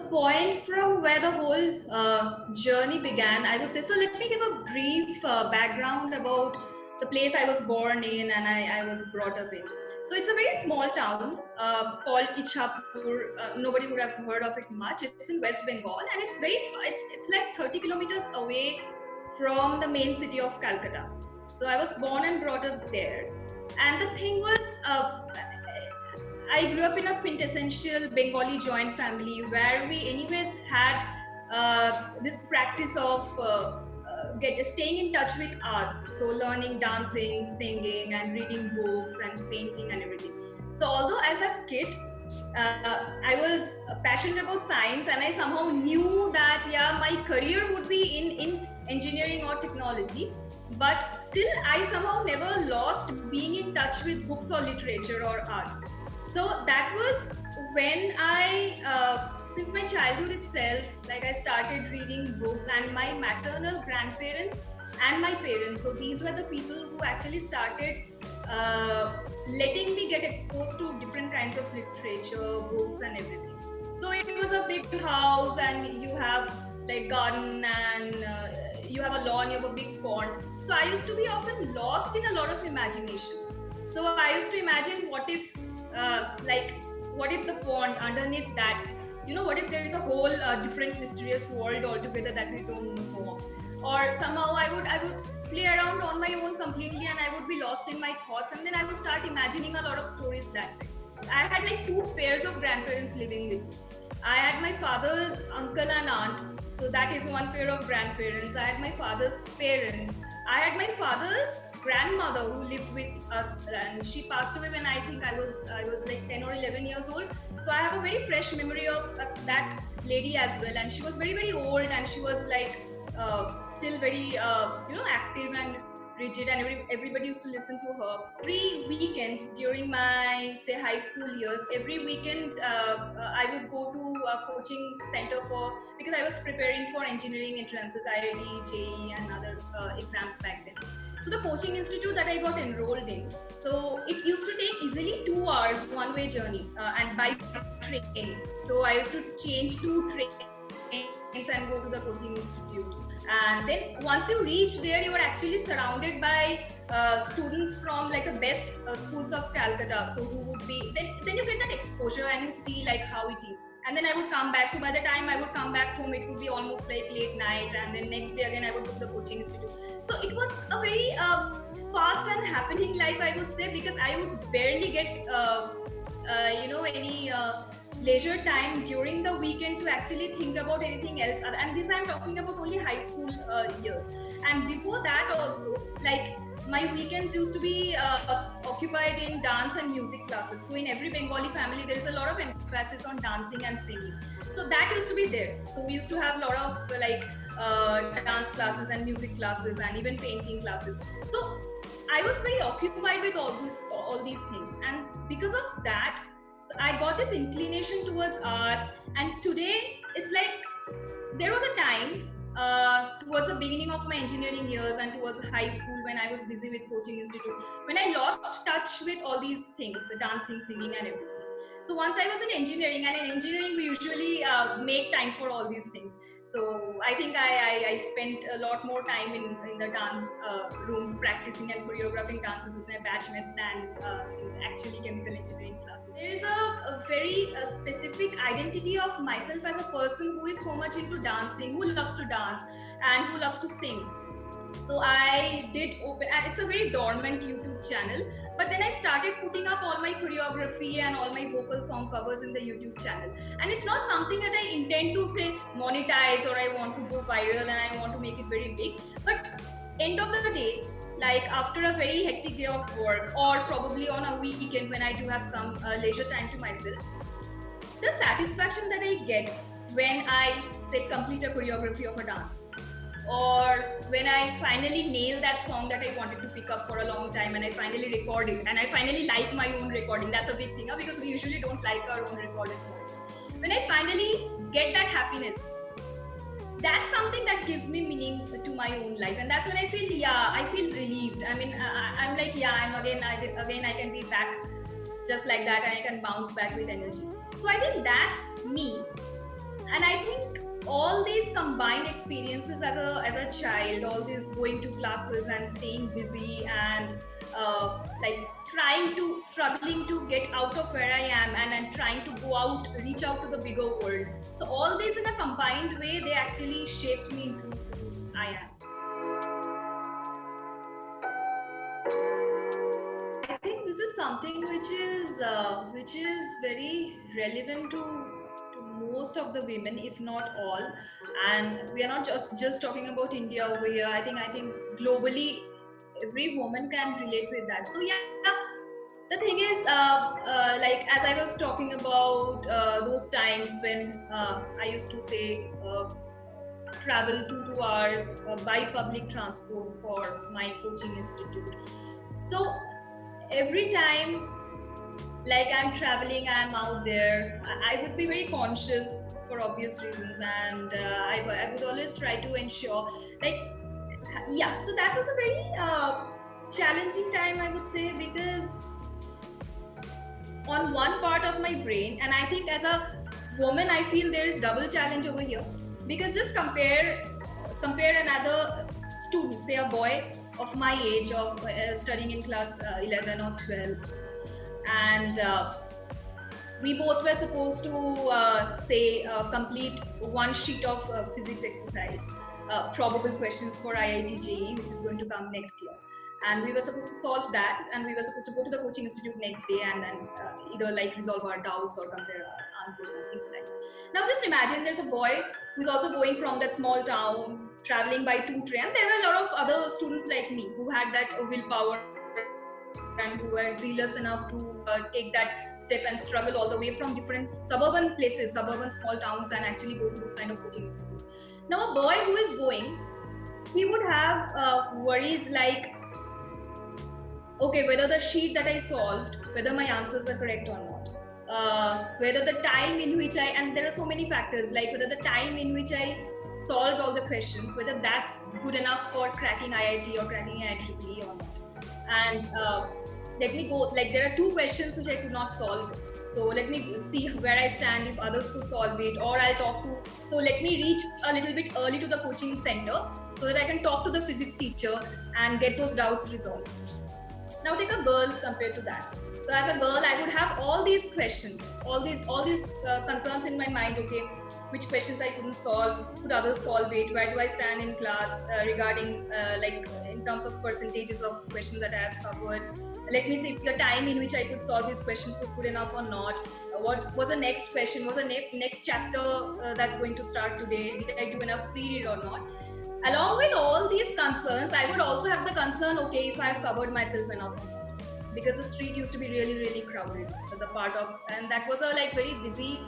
point from where the whole journey began, I would say. So let me give a brief background about the place I was born in and I was brought up in. So it's a very small town called Ichhapur. Nobody would have heard of it much. It's in West Bengal, and it's like 30 kilometers away from the main city of Calcutta. So I was born and brought up there. And the thing was, I grew up in a quintessential Bengali joint family where we anyways had this practice of staying in touch with arts. So learning dancing, singing, and reading books and painting and everything. So although as a kid, I was passionate about science, and I somehow knew that my career would be in engineering or technology. But still, I somehow never lost being in touch with books or literature or arts. So that was when since my childhood itself, like I started reading books, and my maternal grandparents and my parents. So these were the people who actually started letting me get exposed to different kinds of literature, books, and everything. So it was a big house, and you have like garden, and you have a lawn, you have a big pond. So I used to be often lost in a lot of imagination. So I used to imagine what if the pond underneath that, what if there is a whole different mysterious world altogether that we don't know of, or somehow I would play around on my own completely, and I would be lost in my thoughts, and then I would start imagining a lot of stories that way. I had like two pairs of grandparents living with me. I had my father's uncle and aunt, so that is one pair of grandparents. I had my father's parents. I had my father's grandmother who lived with us, and she passed away when I think I was like 10 or 11 years old. So I have a very fresh memory of that lady as well, and she was very, very old, and she was like still very active and rigid, and everybody used to listen to her. Every weekend during my high school years, every weekend I would go to a coaching center because I was preparing for engineering entrances, IIT, JEE, and other exams back then. So the coaching institute that I got enrolled in, so it used to take easily 2 hours one-way journey, and by train. So I used to change 2 trains and go to the coaching institute. And then once you reach there, you are actually surrounded by students from like the best schools of Calcutta. So who would be, then you get that exposure and you see like how it is. And then I would come back. So by the time I would come back home, it would be almost like late night. And then next day again, I would go to the coaching institute. So it was a very fast and happening life, I would say, because I would barely get, any leisure time during the weekend to actually think about anything else. And this I'm talking about only high school years. And before that also, like my weekends used to be occupied in dance and music classes. So in every Bengali family, there is a lot of emphasis on dancing and singing. So that used to be there. So we used to have a lot of dance classes and music classes and even painting classes. So I was very occupied with all these things. And because of that, so I got this inclination towards arts. And today, it's like there was a time towards the beginning of my engineering years and towards high school when I was busy with coaching institute, when I lost touch with all these things, the dancing, singing, and everything. So once I was in engineering, and in engineering we usually make time for all these things. So I think I spent a lot more time in the dance rooms practicing and choreographing dances with my batchmates than in actually chemical engineering classes. There is a very specific identity of myself as a person who is so much into dancing, who loves to dance and who loves to sing. So I did open, and it's a very dormant YouTube channel, but then I started putting up all my choreography and all my vocal song covers in the YouTube channel. And it's not something that I intend to say monetize, or I want to go viral and I want to make it very big. But end of the day, like after a very hectic day of work, or probably on a weekend when I do have some leisure time to myself, the satisfaction that I get when I say complete a choreography of a dance, or when I finally nail that song that I wanted to pick up for a long time and I finally record it, and I finally like my own recording. That's a big thing, because we usually don't like our own recorded voices. When I finally get that happiness, that's something that gives me meaning to my own life. And that's when I feel relieved. I mean, I'm like, I can be back just like that, and I can bounce back with energy. So I think that's me. And I think all these combined experiences as a child, all these going to classes and staying busy and like struggling to get out of where I am, and trying to go out, reach out to the bigger world. So all these in a combined way, they actually shaped me into who I am. I think this is something which is very relevant to most of the women, if not all. And we are not just talking about India over here. I think globally, every woman can relate with that. So yeah, the thing is, like as I was talking about those times when I used to say travel 2 hours by public transport for my coaching institute. So every time, like I'm traveling, I'm out there, I would be very conscious for obvious reasons, and I would always try to ensure, like, yeah. So that was a very challenging time, I would say, because on one part of my brain, and I think as a woman, I feel there is double challenge over here, because just compare another student, say a boy of my age, of studying in class 11 or 12, and we both were supposed to say complete one sheet of physics exercise, probable questions for IIT JEE, which is going to come next year. And we were supposed to solve that, and we were supposed to go to the coaching institute next day and then either like resolve our doubts or compare our answers and things like that. Now just imagine there's a boy who's also going from that small town, traveling by 2 train. There were a lot of other students like me who had that willpower and who were zealous enough to take that step and struggle all the way from different suburban places, suburban small towns, and actually go to those kind of coaching institutes. Now a boy who is going, he would have worries like, okay, whether the sheet that I solved, whether my answers are correct or not, whether the time in which and there are so many factors, like whether the time in which I solved all the questions, whether that's good enough for cracking IIT or cracking IIEEE or not. And let me go, like there are 2 questions which I could not solve. So let me see where I stand, if others could solve it, or I'll talk to, so let me reach a little bit early to the coaching center so that I can talk to the physics teacher and get those doubts resolved. Now take a girl compared to that. So as a girl, I would have all these questions, all these concerns in my mind. Okay, which questions I couldn't solve, could others solve it, where do I stand in class regarding like in terms of percentages of questions that I have covered. Let me see if the time in which I could solve these questions was good enough or not. What was the next question, was the next chapter that's going to start today, did I do enough pre-read or not. Along with all these concerns, I would also have the concern, okay, if I've covered myself enough, because the street used to be really, really crowded. So the part of, and that was a like very busy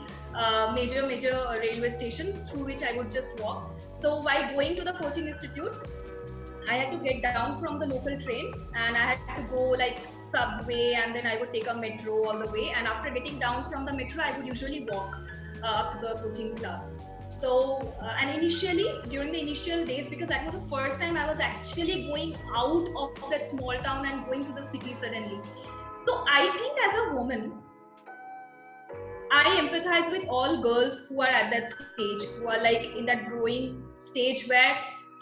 major railway station through which I would just walk. So while going to the coaching institute, I had to get down from the local train, and I had to go like subway, and then I would take a metro all the way. And after getting down from the metro, I would usually walk up to the coaching class. So, and initially, during the initial days, because that was the first time I was actually going out of that small town and going to the city suddenly. So I think as a woman, I empathize with all girls who are at that stage, who are like in that growing stage where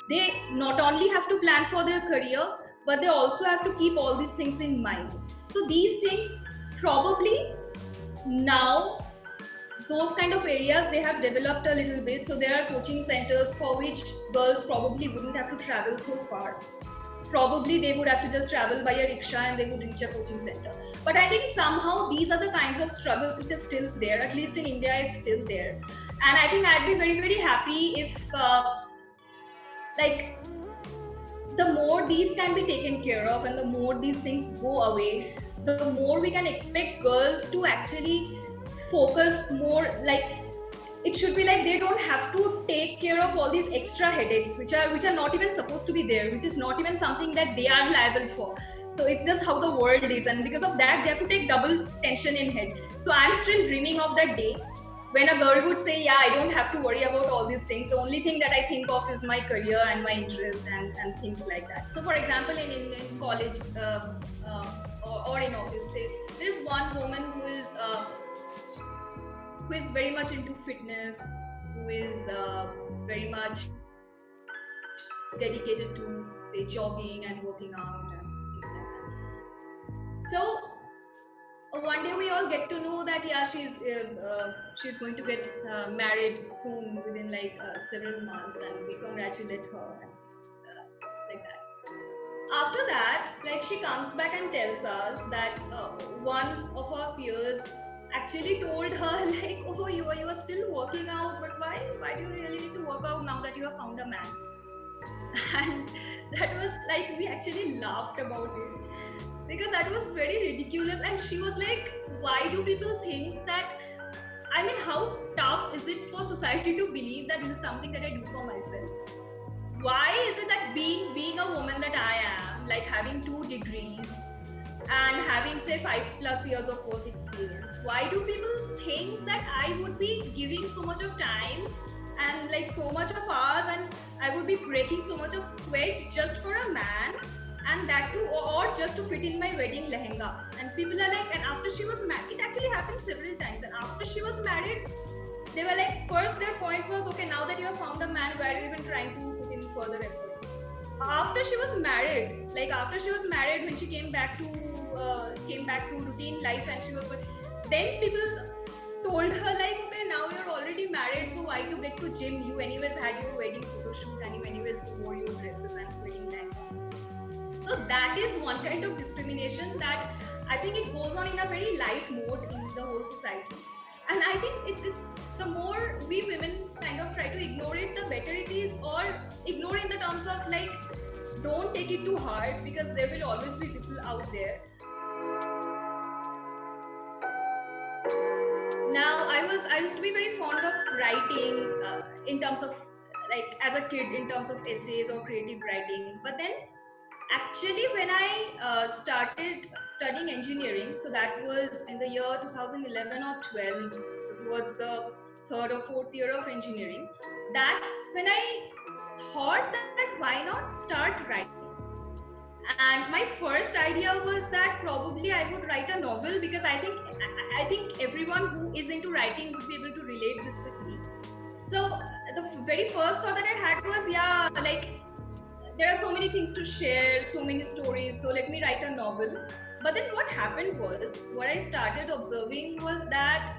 they not only have to plan for their career, but they also have to keep all these things in mind. So these things probably now, those kind of areas, they have developed a little bit. So there are coaching centers for which girls probably wouldn't have to travel so far. Probably they would have to just travel by a rickshaw and they would reach a coaching center. But I think somehow these are the kinds of struggles which are still there. At least in India, it's still there. And I think I'd be very, very happy if like the more these can be taken care of and the more these things go away, the more we can expect girls to actually focus more. Like it should be like they don't have to take care of all these extra headaches which are not even supposed to be there, which is not even something that they are liable for. So it's just how the world is, and because of that they have to take double tension in head. So I'm still dreaming of that day when a girl would say, yeah, I don't have to worry about all these things. The only thing that I think of is my career and my interest and things like that. So for example, in college or in office, say there is one woman who is very much into fitness, who is very much dedicated to, say, jogging and working out and things like that. So one day we all get to know that yeah, she's going to get married soon, within like several months, and we congratulate her and like that. After that, like, she comes back and tells us that one of our peers actually told her like, oh, you are still working out, but why do you really need to work out now that you have found a man? And that was like, we actually laughed about it because that was very ridiculous. And she was like, why do people think that, I mean, how tough is it for society to believe that this is something that I do for myself? Why is it that being a woman that I am, like having 2 degrees and having, say, 5+ years of work experience, why do people think that I would be giving so much of time and like so much of hours, and I would be breaking so much of sweat just for a man, and that too, or just to fit in my wedding lehenga? And people are like, and after she was married, it actually happened several times, and after she was married, they were like, first their point was, okay, now that you have found a man, why are you even trying to put in further effort? After she was married, when she came back to routine life, and she was, then people told her like, okay, now you're already married, so why to get to gym? You anyways had your wedding photo shoot, and you anyways wore your dresses and wedding lehenga. So that is one kind of discrimination that I think it goes on in a very light mode in the whole society. And I think it's the more we women kind of try to ignore it, the better it is, or ignore in the terms of like, don't take it too hard, because there will always be people out there. Now, I used to be very fond of writing in terms of, like, as a kid, in terms of essays or creative writing. But then actually when I started studying engineering, so that was in the year 2011 or 12, towards the 3rd or 4th year of engineering, that's when I thought that why not start writing. And my first idea was that probably I would write a novel, because I think everyone who is into writing would be able to relate this with me. So the very first thought that I had was, yeah, like, there are so many things to share, so many stories, so let me write a novel. But then what happened was, what I started observing was that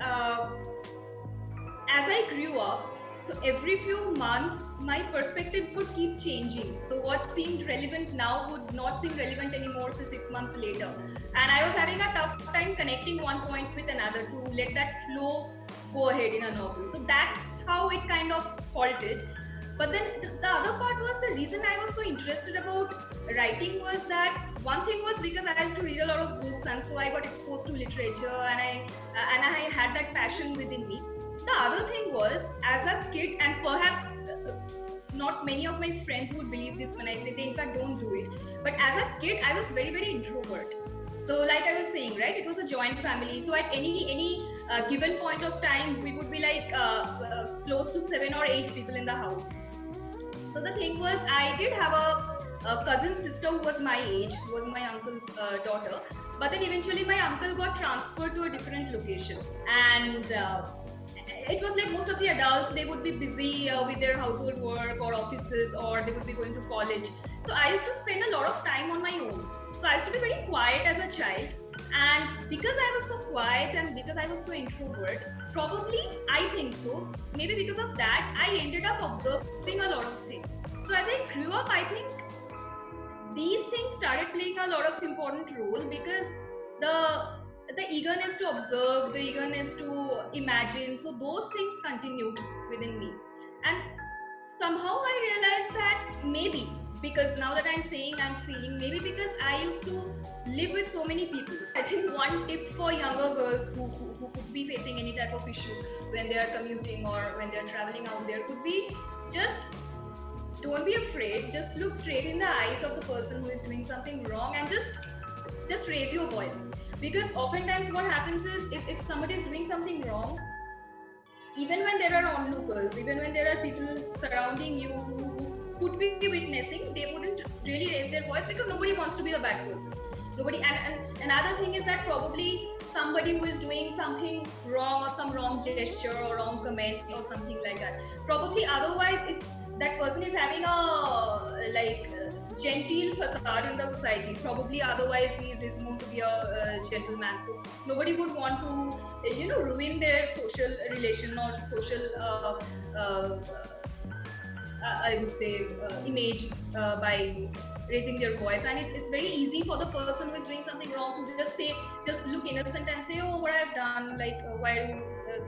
as I grew up, so every few months, my perspectives would keep changing. So what seemed relevant now would not seem relevant anymore, say 6 months later. And I was having a tough time connecting one point with another to let that flow go ahead in a novel. So that's how it kind of halted. But then the other part was, the reason I was so interested about writing was that one thing was because I used to read a lot of books, and so I got exposed to literature, and I had that passion within me. The other thing was, as a kid, and perhaps not many of my friends would believe this when I say they in fact don't do it, but as a kid I was very, very introvert. So like I was saying, right, it was a joint family, so at any given point of time we would be like close to 7 or 8 people in the house. So the thing was, I did have a cousin sister who was my age, who was my uncle's daughter, but then eventually my uncle got transferred to a different location, and it was like most of the adults, they would be busy with their household work or offices, or they would be going to college. So I used to spend a lot of time on my own. So I used to be very quiet as a child, and because I was so quiet and because I was so introvert, probably, I think so, maybe because of that, I ended up observing a lot of things. So as I grew up, I think these things started playing a lot of important role, because the eagerness to observe, the eagerness to imagine, so those things continued within me. And somehow I realized that maybe, because now that I'm saying, I'm feeling, maybe because I used to live with so many people. I think one tip for younger girls who could be facing any type of issue when they are commuting or when they are traveling out there could be, just don't be afraid, just look straight in the eyes of the person who is doing something wrong, and just raise your voice. Because oftentimes what happens is, if somebody is doing something wrong, even when there are onlookers, even when there are people surrounding you who could be witnessing, they wouldn't really raise their voice, because nobody wants to be the bad person. Nobody. And another thing is that probably somebody who is doing something wrong or some wrong gesture or wrong comment or something like that. Probably otherwise it's that person is having a genteel facade in the society. Probably otherwise he is known to be a gentleman. So nobody would want to ruin their social relation or social I would say image by raising their voice. And it's very easy for the person who is doing something wrong to just look innocent and say, oh, what I've done, why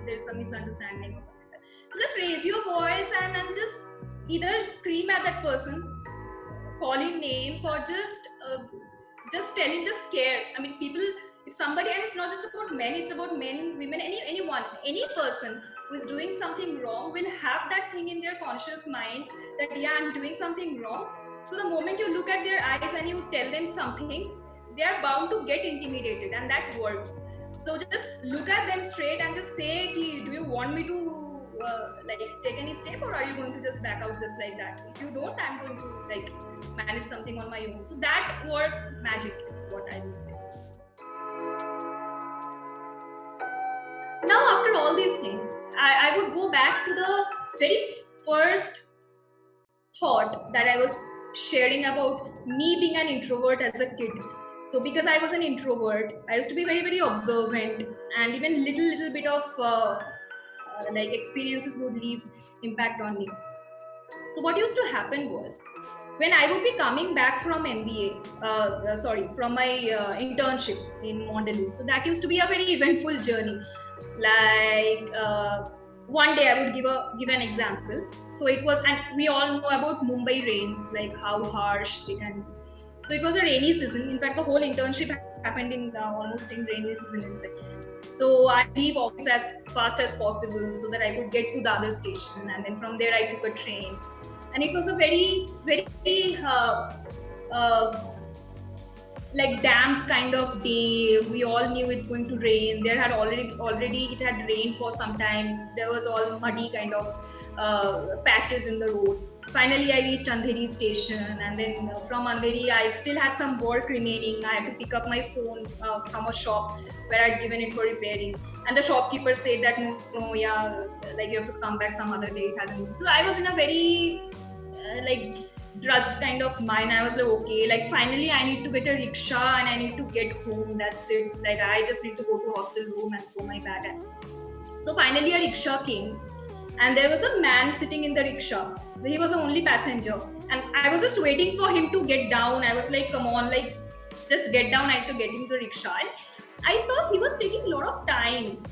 there's some misunderstanding or something like that. So just raise your voice and just either scream at that person, calling names, or just telling, just scare. I mean, people, if somebody, and it's not just about men, it's about men, women, anyone, any person who is doing something wrong will have that thing in their conscious mind that, yeah, I'm doing something wrong. So the moment you look at their eyes and you tell them something, they are bound to get intimidated, and that works. So just look at them straight and just say, do you want me to take any step, or are you going to just back out just like that? If you don't, I'm going to manage something on my own. So that works magic is what I would say. Now, after all these things, I would go back to the very first thought that I was sharing about me being an introvert as a kid. So because I was an introvert, I used to be very, very observant, and even little bit of experiences would leave impact on me. So what used to happen was, when I would be coming back from from my internship in Mondelez, so that used to be a very eventful journey. One day I would give an example. So it was, and we all know about Mumbai rains, like how harsh they can be. So it was a rainy season. In fact, the whole internship happened in almost in rainy season itself. So I leave office as fast as possible so that I could get to the other station, and then from there I took a train. And it was a very, very damp kind of day. We all knew it's going to rain. There had already it had rained for some time. There was all muddy kind of patches in the road. Finally, I reached Andheri station, and then from Andheri, I still had some work remaining. I had to pick up my phone from a shop where I'd given it for repairing. And the shopkeeper said that, no, yeah, you have to come back some other day. It hasn't. So I was in a very drudged kind of mind. I was like, okay, finally I need to get a rickshaw and I need to get home. That's it. I just need to go to hostel room and throw my bag in. So finally a rickshaw came, and there was a man sitting in the rickshaw. So he was the only passenger, and I was just waiting for him to get down. I was like, come on, just get down. I have to get into the rickshaw. And I saw he was taking a lot of time.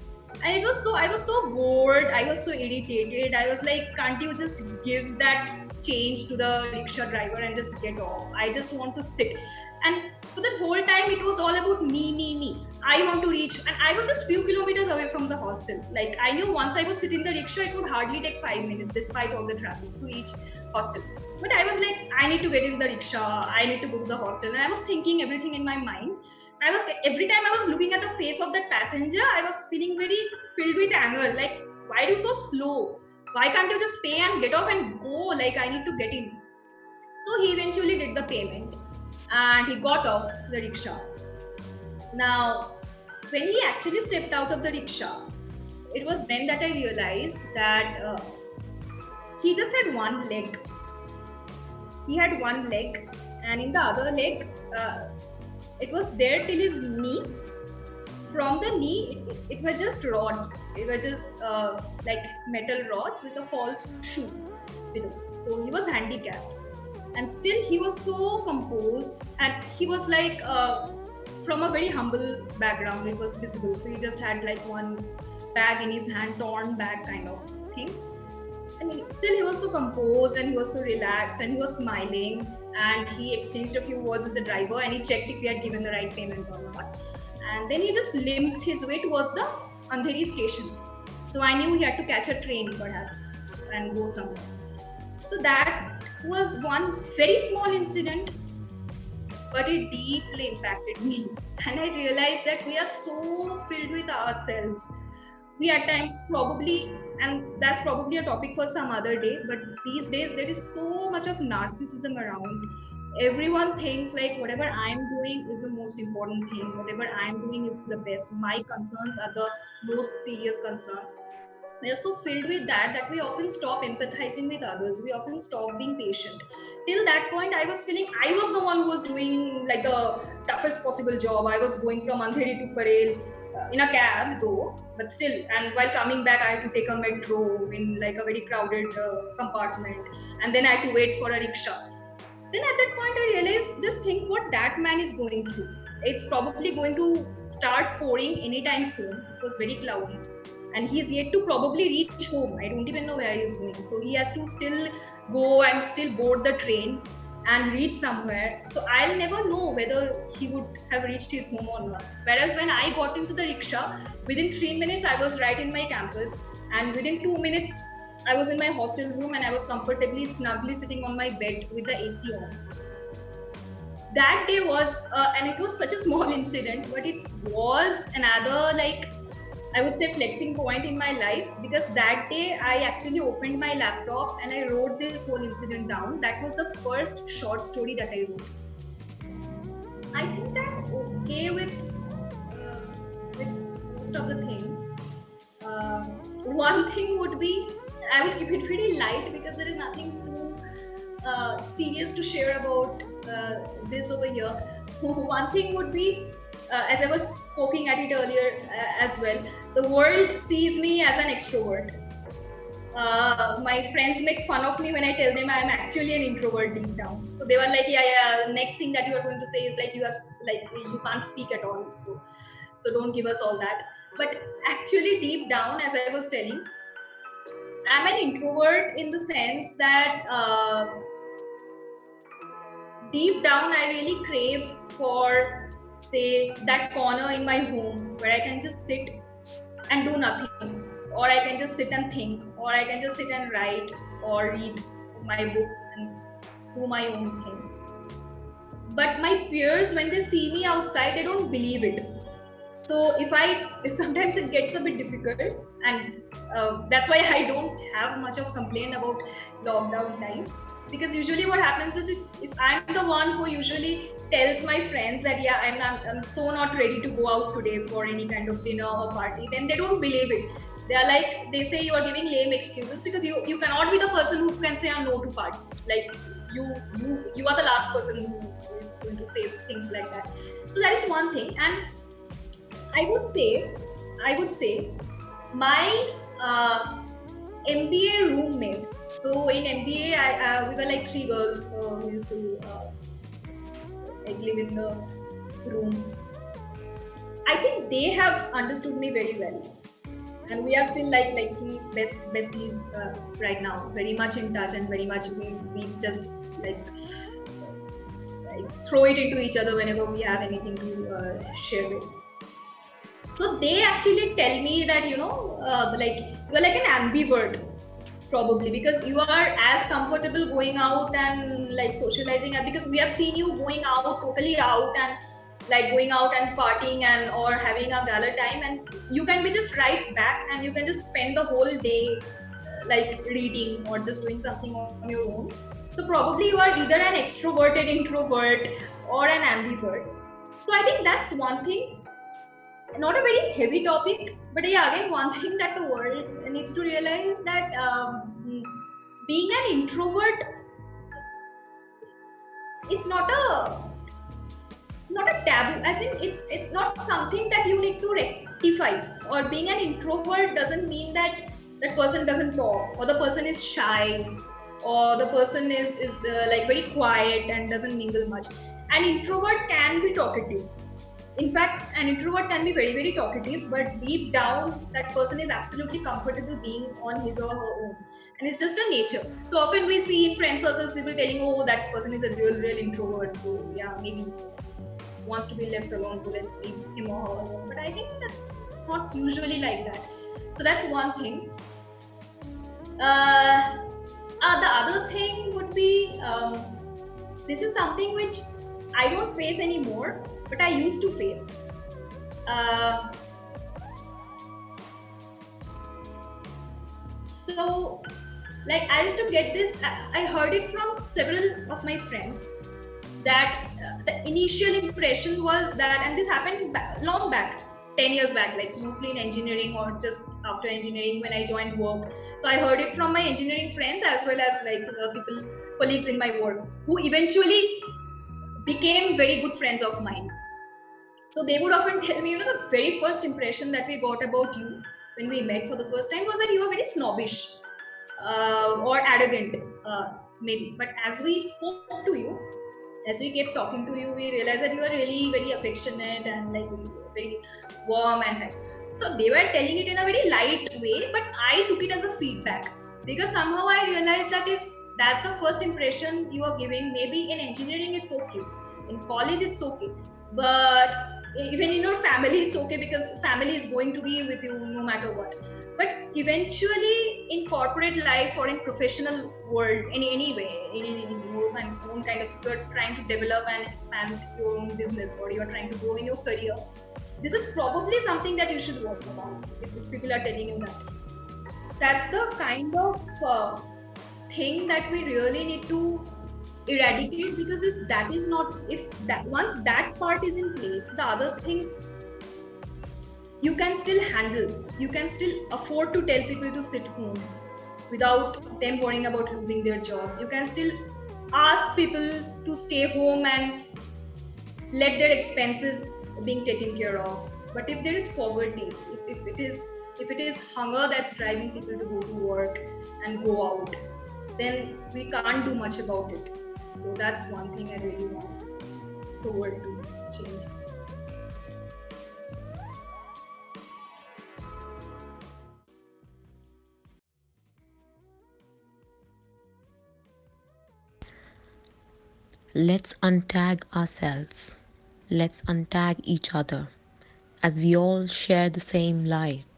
And I was so bored. I was so irritated. I was like, can't you just give that change to the rickshaw driver and just get off? I just want to sit. And for that whole time, it was all about me. I want to reach, and I was just few kilometers away from the hostel. I knew once I would sit in the rickshaw, it would hardly take 5 minutes, despite all the traffic, to reach hostel. But I was like, I need to get into the rickshaw. I need to go to the hostel. And I was thinking everything in my mind. Every time I was looking at the face of that passenger, I was feeling very filled with anger. Why are you so slow? Why can't you just pay and get off and go? I need to get in. So he eventually did the payment, and he got off the rickshaw. Now, when he actually stepped out of the rickshaw, it was then that I realized that he just had one leg. He had one leg, and in the other leg, it was there till his knee. From the knee, it was just rods. It was just metal rods with a false shoe below. So he was handicapped, and still he was so composed, and he was from a very humble background. It was visible. So he just had one bag in his hand, torn bag kind of thing. And still he was so composed, and he was so relaxed, and he was smiling, and he exchanged a few words with the driver, and he checked if he had given the right payment or not. And then he just limped his way towards the Andheri station. So I knew he had to catch a train perhaps and go somewhere. So that was one very small incident, but it deeply impacted me. And I realized that we are so filled with ourselves. We at times probably, and that's probably a topic for some other day, but these days there is so much of narcissism around. everyone thinks like whatever I'm doing is the most important thing, whatever I'm doing is the best, my concerns are the most serious concerns. We are so filled with that we often stop empathizing with others, we often stop being patient. Till that point I was feeling I was the one who was doing like the toughest possible job. I was going from Andheri to Parel in a cab though, but still, and while coming back I had to take a metro in like a very crowded compartment, and then I had to wait for a rickshaw. Then at that point I realized, just think what that man is going through. It's probably going to start pouring anytime soon. It was very cloudy and he's yet to probably reach home. I don't even know where he's going, so he has to still go and still board the train and reach somewhere. So I'll never know whether he would have reached his home or not. Whereas when I got into the rickshaw, within 3 minutes I was right in my campus, and within 2 minutes I was in my hostel room and I was comfortably, snugly sitting on my bed with the AC on. That day was, and it was such a small incident, but it was another, like, I would say flexing point in my life, because that day I actually opened my laptop and I wrote this whole incident down. That was the first short story that I wrote. I think I'm okay with most of the things. One thing would be, I would keep it pretty light because there is nothing too serious to share about this over here. One thing would be, as I was poking at it earlier as well, the world sees me as an extrovert. My friends make fun of me when I tell them I'm actually an introvert deep down. So they were like, yeah, next thing that you are going to say is like you can't speak at all. So don't give us all that. But actually deep down, as I was telling, I'm an introvert in the sense that deep down I really crave for, say, that corner in my home where I can just sit and do nothing, or I can just sit and think, or I can just sit and write or read my book and do my own thing. But my peers, when they see me outside, they don't believe it. So sometimes it gets a bit difficult, and that's why I don't have much of complaint about lockdown time. Because usually what happens is, if I'm the one who usually tells my friends that I'm so not ready to go out today for any kind of dinner or party, then they don't believe it. They say you are giving lame excuses, because you cannot be the person who can say a no to party. Like you are the last person who is going to say things like that. So that is one thing. And I would say my MBA roommates. So in MBA, we were like 3 girls who used to live in the room. I think they have understood me very well, and we are still like besties right now, very much in touch, and very much we just like throw it into each other whenever we have anything to share with. So they actually tell me that you're like an ambivert, probably, because you are as comfortable going out and like socializing, because we have seen you going out totally out and like going out and partying and or having a gala time, and you can be just right back and you can just spend the whole day like reading or just doing something on your own. So probably you are either an extroverted introvert or an ambivert. So I think that's one thing. Not a very heavy topic, but yeah, again, one thing that the world needs to realize, that being an introvert, it's not a taboo, as in it's not something that you need to rectify. Or being an introvert doesn't mean that that person doesn't talk, or the person is shy, or the person is like very quiet and doesn't mingle much. An introvert can be talkative. In fact, an introvert can be very, very talkative, but deep down, that person is absolutely comfortable being on his or her own. And it's just a nature. So often we see in friend circles people telling, oh, that person is a real introvert. So yeah, maybe wants to be left alone, so let's leave him or her alone. But I think that's not usually like that. So that's one thing. The other thing would be, this is something which I don't face anymore, but I used to face. So like I used to get this, I heard it from several of my friends, that the initial impression was that, and this happened long back, 10 years back, like mostly in engineering or just after engineering when I joined work. So I heard it from my engineering friends as well as like people, colleagues in my work, who eventually became very good friends of mine. So they would often tell me, the very first impression that we got about you when we met for the first time was that you were very snobbish or arrogant, maybe. But as we spoke to you, as we kept talking to you, we realized that you are really very affectionate and like very warm, and so they were telling it in a very light way, but I took it as a feedback, because somehow I realized that if that's the first impression you are giving, maybe in engineering it's okay, in college it's okay, but even in your family it's okay, because family is going to be with you no matter what. But eventually in corporate life or in professional world, any way, in your own kind of, you're trying to develop and expand your own business, or you're trying to grow in your career, this is probably something that you should work about. If people are telling you that, that's the kind of thing that we really need to eradicate, because if that is not, if that, once that part is in place, the other things you can still handle. You can still afford to tell people to sit home without them worrying about losing their job. You can still ask people to stay home and let their expenses being taken care of. But if there is poverty, if it is hunger that's driving people to go to work and go out, then we can't do much about it. So that's one thing I really want the world to change. Let's untag ourselves. Let's untag each other, as we all share the same light.